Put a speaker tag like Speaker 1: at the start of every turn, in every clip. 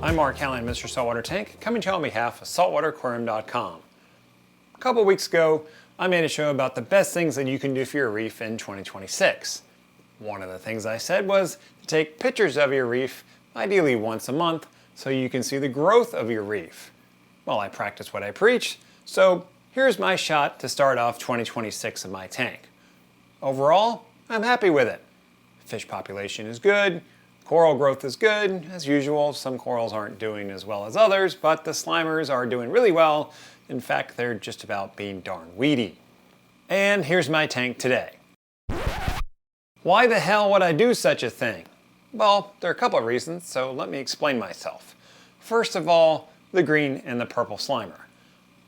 Speaker 1: I'm Mark Callahan, Mr. Saltwater Tank, coming to you on behalf of SaltwaterAquarium.com. A couple weeks ago, I made a show about the best things that you can do for your reef in 2026. One of the things I said was to take pictures of your reef, ideally once a month, so you can see the growth of your reef. Well, I practice what I preach, so here's my shot to start off 2026 of my tank. Overall, I'm happy with it. Fish population is good, coral growth is good. As usual, some corals aren't doing as well as others, but the slimers are doing really well. In fact, they're just about being darn weedy. And here's my tank today. Why the hell would I do such a thing? Well, there are a couple of reasons, so let me explain myself. First of all, the green and the purple slimer.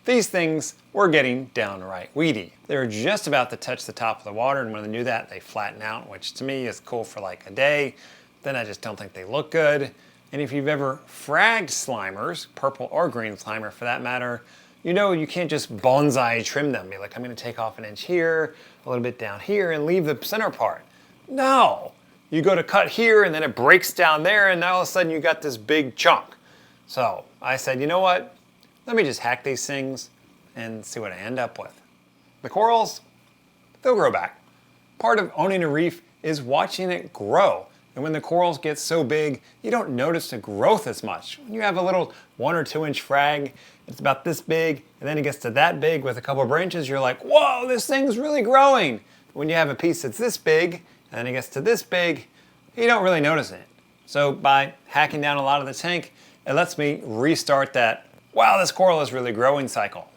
Speaker 1: These things were getting downright weedy. They were just about to touch the top of the water, and when they do that, they flatten out, which to me is cool for like a day. Then I just don't think they look good. And if you've ever fragged slimers, purple or green slimer for that matter, you know you can't just bonsai trim them. Be like, I'm gonna take off an inch here, a little bit down here, and leave the center part. No, you go to cut here and then it breaks down there, and now all of a sudden you got this big chunk. So I said, you know what? Let me just hack these things and see what I end up with. The corals, they'll grow back. Part of owning a reef is watching it grow. And when the corals get so big, you don't notice the growth as much. When you have a little 1 or 2 inch frag, it's about this big, and then it gets to that big with a couple of branches, you're like, whoa, this thing's really growing. When you have a piece that's this big, and then it gets to this big, you don't really notice it. So by hacking down a lot of the tank, it lets me restart that, wow, this coral is really growing cycle.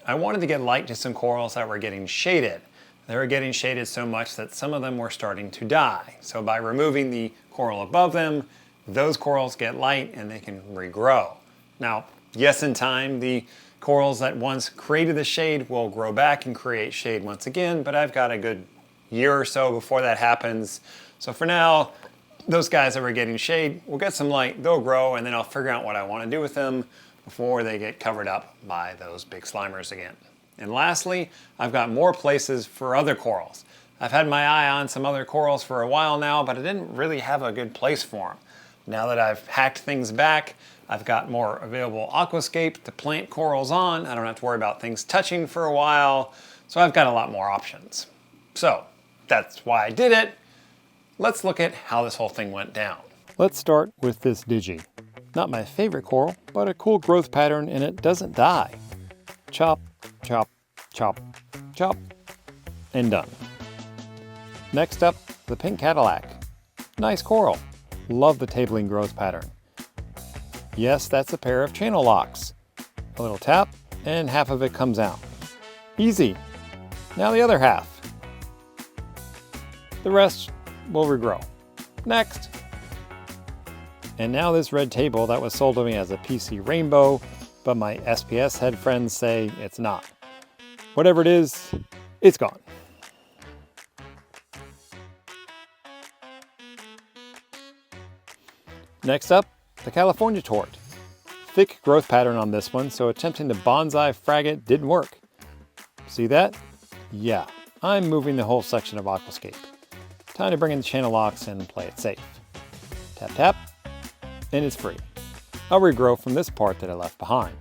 Speaker 1: I wanted to get light to some corals that were getting shaded. They were getting shaded so much that some of them were starting to die. So by removing the coral above them, those corals get light and they can regrow. Now, yes, in time, the corals that once created the shade will grow back and create shade once again, but I've got a good year or so before that happens. So for now, those guys that were getting shade will get some light, they'll grow, and then I'll figure out what I want to do with them before they get covered up by those big slimers again. And lastly, I've got more places for other corals. I've had my eye on some other corals for a while now, but I didn't really have a good place for them. Now that I've hacked things back, I've got more available aquascape to plant corals on. I don't have to worry about things touching for a while, so I've got a lot more options. So that's why I did it. Let's look at how this whole thing went down. Let's start with this digi. Not my favorite coral, but a cool growth pattern, and it doesn't die. Chop, chop, chop, chop, and done. Next up, the pink Cadillac. Nice coral. Love the tabling growth pattern. Yes, that's a pair of channel locks. A little tap, and half of it comes out. Easy. Now the other half. The rest will regrow. Next. And now this red table that was sold to me as a PC rainbow, but my SPS head friends say it's not. Whatever it is, it's gone. Next up, the California tort. Thick growth pattern on this one, so attempting to bonsai frag it didn't work. See that? Yeah, I'm moving the whole section of aquascape. Time to bring in the channel locks and play it safe. Tap tap, and it's free. I'll regrow from this part that I left behind.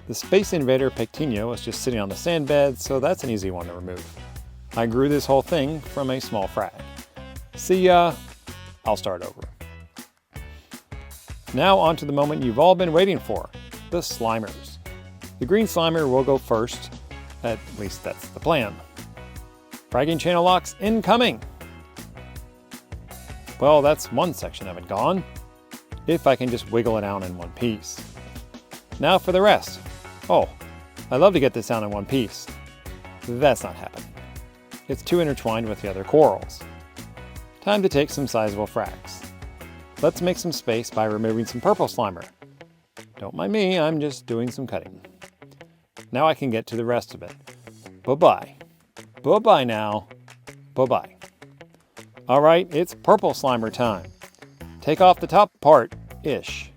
Speaker 1: The Space Invader Pectinio is just sitting on the sandbed, so that's an easy one to remove. I grew this whole thing from a small frag. See ya, I'll start over. Now on to the moment you've all been waiting for, the slimers. The green slimer will go first, at least that's the plan. Fragging channel locks incoming! Well, that's one section of it gone. If I can just wiggle it out in one piece. Now for the rest. Oh, I'd love to get this out in one piece. That's not happening. It's too intertwined with the other corals. Time to take some sizable frags. Let's make some space by removing some purple slimer. Don't mind me, I'm just doing some cutting. Now I can get to the rest of it. Bye-bye. Bye-bye now. Bye-bye. All right, it's purple slimer time. Take off the top part-ish.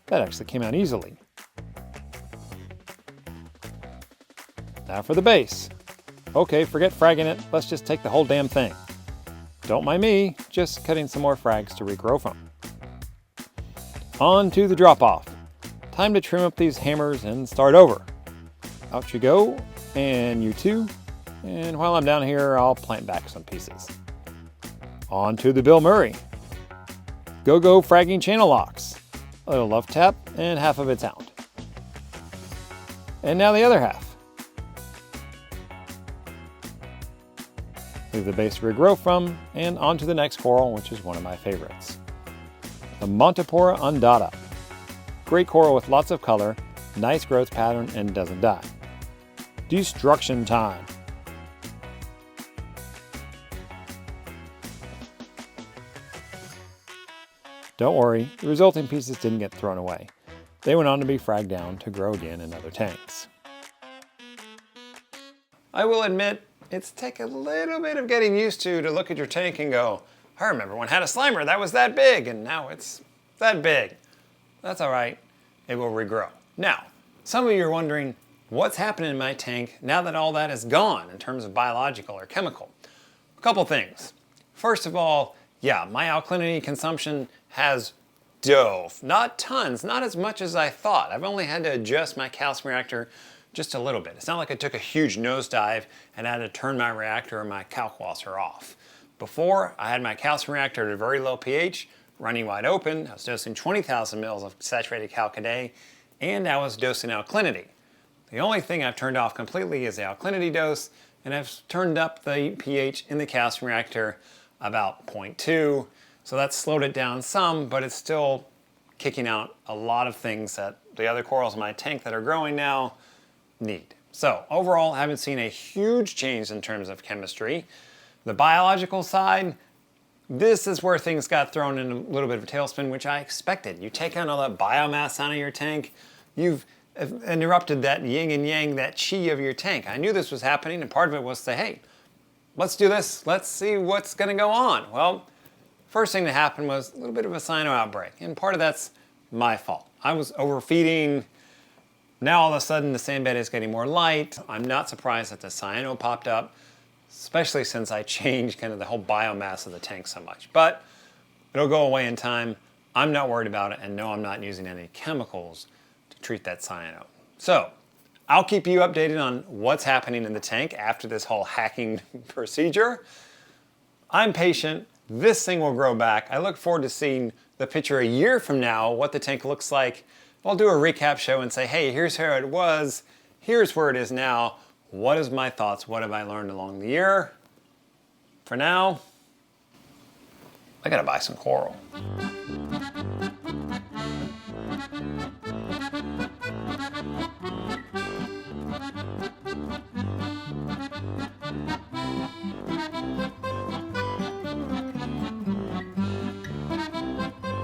Speaker 1: That actually came out easily. Now for the base. Okay, forget fragging it. Let's just take the whole damn thing. Don't mind me, just cutting some more frags to regrow from. On to the drop-off. Time to trim up these hammers and start over. Out you go, and you too. And while I'm down here, I'll plant back some pieces. On to the Bill Murray. Go-go fragging channel locks. A little love tap, and half of it's out. And now the other half. Leave the base to regrow from, and on to the next coral, which is one of my favorites. The Montipora undata. Great coral with lots of color, nice growth pattern, and doesn't die. Destruction time. Don't worry, the resulting pieces didn't get thrown away. They went on to be fragged down to grow again in other tanks. I will admit, it's taken a little bit of getting used to look at your tank and go, I remember when I had a Slimer that was that big, and now it's that big. That's all right, it will regrow. Now, some of you are wondering, what's happening in my tank now that all that is gone in terms of biological or chemical? A couple things. First of all, yeah, my alkalinity consumption has dove. Not tons, not as much as I thought. I've only had to adjust my calcium reactor just a little bit. It's not like I took a huge nosedive and I had to turn my reactor or my kalkwasser off. Before, I had my calcium reactor at a very low pH, running wide open. I was dosing 20,000 mils of saturated calc a day, and I was dosing alkalinity. The only thing I've turned off completely is the alkalinity dose, and I've turned up the pH in the calcium reactor about 0.2, so that's slowed it down some, but it's still kicking out a lot of things that the other corals in my tank that are growing now need. So overall, I haven't seen a huge change in terms of chemistry. The biological side, this is where things got thrown in a little bit of a tailspin, which I expected. You take out all that biomass out of your tank, you've interrupted that yin and yang, that chi of your tank. I knew this was happening, and part of it was to say, hey, let's do this, let's see what's gonna go on. Well, first thing that happened was a little bit of a cyano outbreak, and part of that's my fault. I was overfeeding. Now all of a sudden the sandbed is getting more light. I'm not surprised that the cyano popped up, especially since I changed kind of the whole biomass of the tank so much. But it'll go away in time. I'm not worried about it, and no, I'm not using any chemicals to treat that cyano. So I'll keep you updated on what's happening in the tank after this whole hacking procedure. I'm patient. This thing will grow back. I look forward to seeing the picture a year from now, what the tank looks like. I'll do a recap show and say, hey, here's how it was. Here's where it is now. What is my thoughts? What have I learned along the year? For now, I gotta buy some coral.